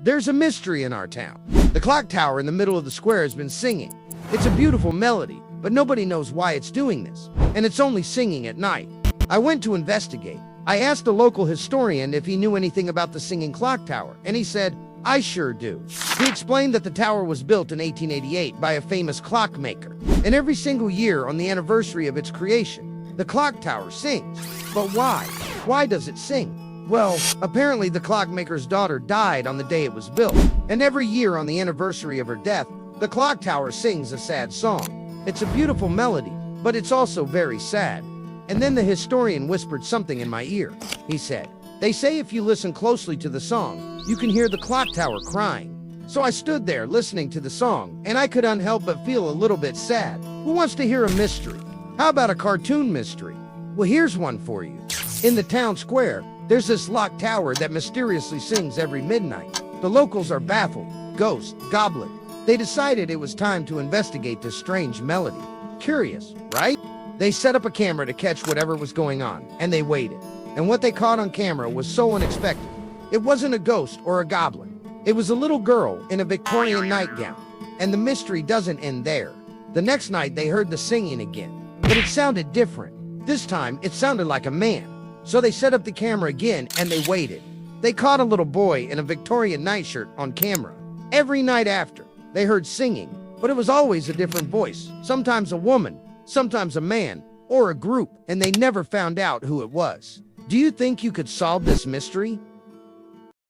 There's a mystery in our town. The clock tower in the middle of the square has been singing. It's a beautiful melody, but nobody knows why it's doing this, and it's only singing at night. I went to investigate. I asked a local historian if he knew anything about the singing clock tower, and he said, "I sure do." He explained that the tower was built in 1888 by a famous clockmaker, and every single year on the anniversary of its creation, the clock tower sings. But why? Why does it sing? Well, apparently the clockmaker's daughter died on the day it was built, and every year on the anniversary of her death, the clock tower sings a sad song. It's a beautiful melody, but it's also very sad. And then the historian whispered something in my ear. He said, "They say if you listen closely to the song, you can hear the clock tower crying." So I stood there listening to the song, and I couldn't help but feel a little bit sad. Who wants to hear a mystery? How about a cartoon mystery? Well, here's one for you. In the town square, there's this locked tower that mysteriously sings every midnight. The locals are baffled. Ghost, goblin. They decided it was time to investigate this strange melody. Curious, right? They set up a camera to catch whatever was going on, and they waited. And what they caught on camera was so unexpected. It wasn't a ghost or a goblin. It was a little girl in a Victorian nightgown. And the mystery doesn't end there. The next night they heard the singing again, but it sounded different. This time it sounded like a man. So they set up the camera again and they waited. They caught a little boy in a Victorian nightshirt on camera. Every night after, they heard singing, but it was always a different voice. Sometimes a woman, sometimes a man, or a group, and they never found out who it was. Do you think you could solve this mystery?